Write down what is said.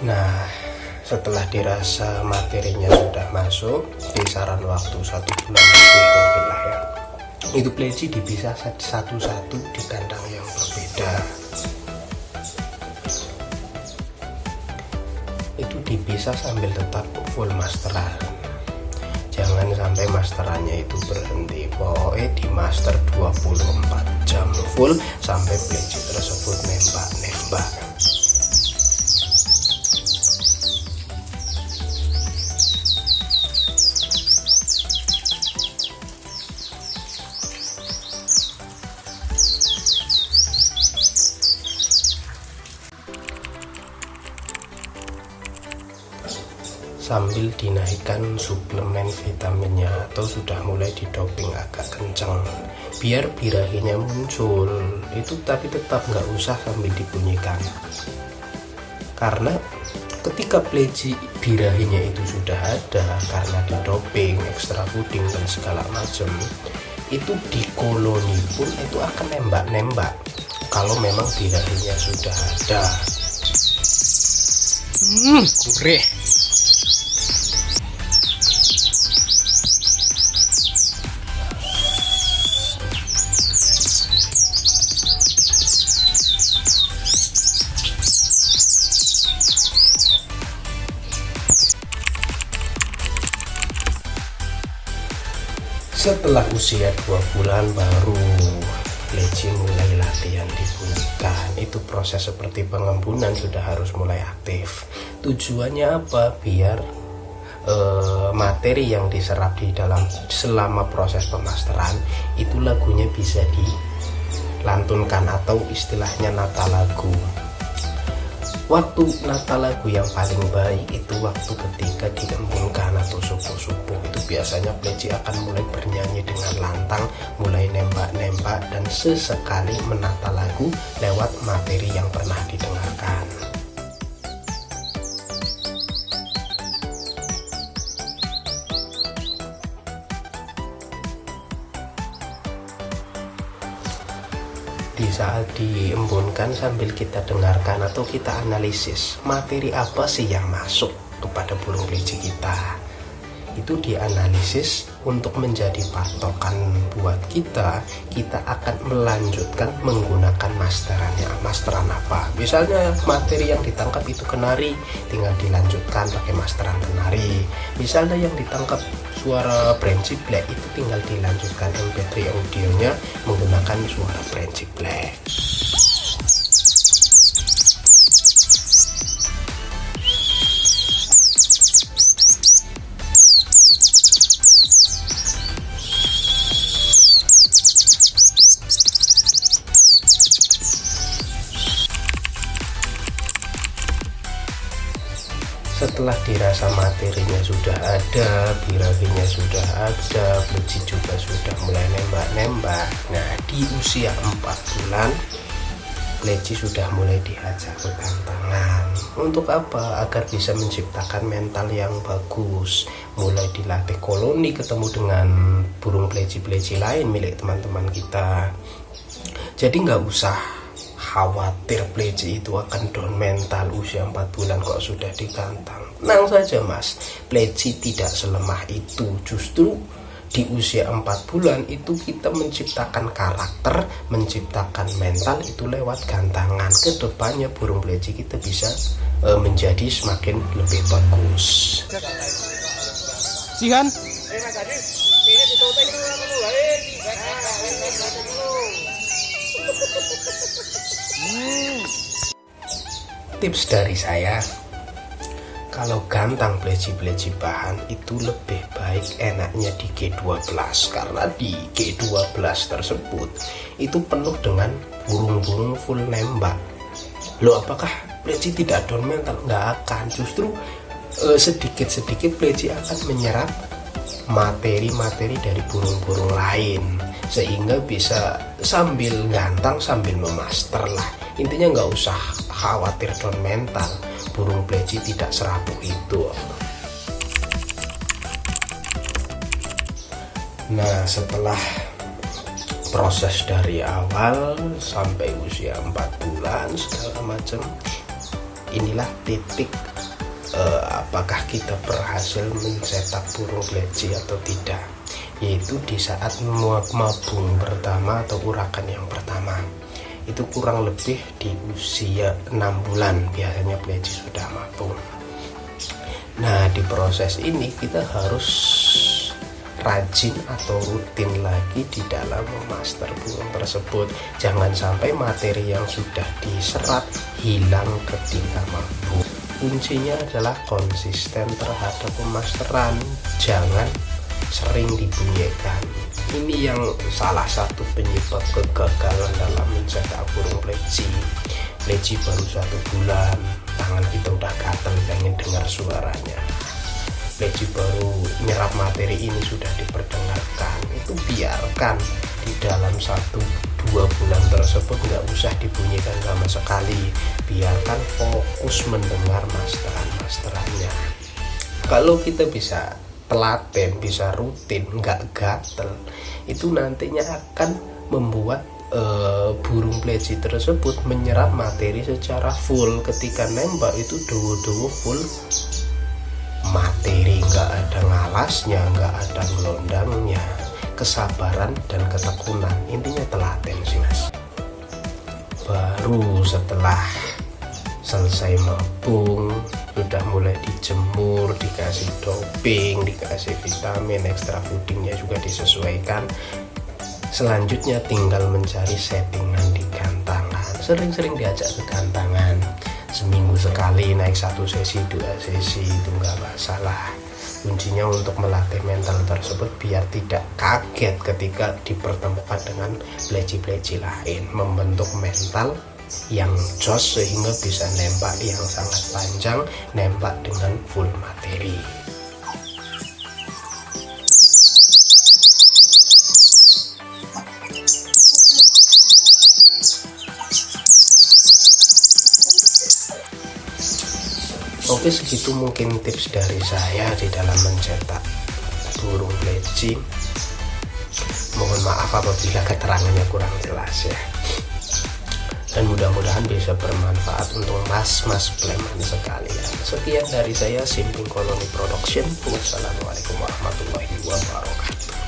Nah, setelah dirasa materinya sudah masuk, kisaran waktu 1 bulan lebih mungkin lah ya, itu pleci dipisah satu-satu di kandang yang berbeda. Itu dipisah sambil tetap full masteran. Jangan sampai masterannya itu berhenti. Pokoknya di master 24 jam full sampai pleci tersebut nembak-nembak. Sambil dinaikkan suplemen vitaminnya atau sudah mulai didoping agak kencang biar birahinya muncul itu, tapi tetap nggak usah sambil dibunyikan, karena ketika pleci birahinya itu sudah ada karena didoping, ekstra puding dan segala macam, itu di koloni pun itu akan nembak-nembak kalau memang birahinya sudah ada. Gurih. Setelah usia 2 bulan baru pleci mulai latihan dibunyikan. Itu proses seperti pengembunan sudah harus mulai aktif. Tujuannya apa? Biar materi yang diserap di dalam selama proses pemasteran itu lagunya bisa dilantunkan atau istilahnya nata lagu. Waktu nata lagu yang paling baik itu waktu ketika diembunkan atau subuh-subuh. Itu biasanya pleci akan mulai bernyanyi dengan lantang, mulai nembak-nembak dan sesekali menata lagu lewat materi yang pernah didengarkan. Di saat diembunkan sambil kita dengarkan atau kita analisis materi apa sih yang masuk kepada burung pleci kita, itu dianalisis untuk menjadi patokan buat kita akan melanjutkan menggunakan masteran apa. Misalnya materi yang ditangkap itu kenari, tinggal dilanjutkan pakai masteran kenari. Misalnya yang ditangkap suara Branching Black itu tinggal dilanjutkan MP3 audionya menggunakan suara Branching Black. Setelah dirasa materinya sudah ada, birahinya sudah ada, pleci juga sudah mulai nembak-nembak. Nah, di usia 4 bulan pleci sudah mulai diajak ke tantangan. Untuk apa? Agar bisa menciptakan mental yang bagus. Mulai dilatih koloni, ketemu dengan burung pleci-pleci lain milik teman-teman kita. Jadi nggak usah khawatir pleci itu akan down mental usia 4 bulan kok sudah ditantang. Tenang saja mas, pleci tidak selemah itu. Justru di usia 4 bulan itu kita menciptakan karakter, menciptakan mental itu lewat gantangan. Kedepannya burung pleci kita bisa menjadi semakin lebih bagus. Sihan. Tips dari saya, kalau gantang pleci-pleci bahan itu lebih baik enaknya di G12, karena di G12 tersebut itu penuh dengan burung-burung full nembak. Loh, apakah pleci tidak down mental? Nggak akan, justru sedikit-sedikit pleci akan menyerap materi-materi dari burung-burung lain, sehingga bisa sambil gantang sambil memaster lah. Intinya nggak usah khawatir down mental, burung pleci tidak serapuh itu. Nah, setelah proses dari awal sampai usia 4 bulan segala macam, inilah titik apakah kita berhasil mencetak burung pleci atau tidak, yaitu di saat mabung pertama atau urakan yang pertama. Itu kurang lebih di usia 6 bulan biasanya pleci sudah mabung. Nah, di proses ini kita harus rajin atau rutin lagi di dalam memaster burung tersebut. Jangan sampai materi yang sudah diserap hilang ketika mabung. Kuncinya adalah konsisten terhadap pemasteran, jangan sering dibunyikan. Ini yang salah satu penyebab kegagalan dalam mencetak burung pleci. Pleci baru 1 bulan, tangan kita udah gatel pengen dengar suaranya. Pleci baru nyerap materi ini sudah diperdengarkan, itu biarkan di dalam 1-2 bulan tersebut nggak usah dibunyikan sama sekali, biarkan fokus mendengar masterannya. Kalau kita bisa telaten, bisa rutin, nggak gatel, itu nantinya akan membuat burung pleci tersebut menyerap materi secara full. Ketika nembak itu dowo-dowo full materi, nggak ada ngalasnya, nggak ada gelondangnya. Kesabaran dan ketekunan, intinya telaten sih mas. Baru setelah selesai mabung, sudah mulai dijemur, dikasih doping, dikasih vitamin, extra foodingnya juga disesuaikan. Selanjutnya tinggal mencari settingan di gantangan. Sering-sering diajak ke gantangan, seminggu sekali naik 1 sesi 2 sesi, itu nggak masalah. Kuncinya untuk melatih mental tersebut biar tidak kaget ketika dipertemukan dengan pleci-pleci lain, membentuk mental yang jos sehingga bisa nembak yang sangat panjang, nembak dengan full materi. Oke, segitu mungkin tips dari saya di dalam mencetak burung pleci. Mohon maaf apabila keterangannya kurang jelas ya. Dan mudah-mudahan bisa bermanfaat untuk mas-mas pleman sekalian. Sekian dari saya, Simping Colony Production. Wassalamualaikum warahmatullahi wabarakatuh.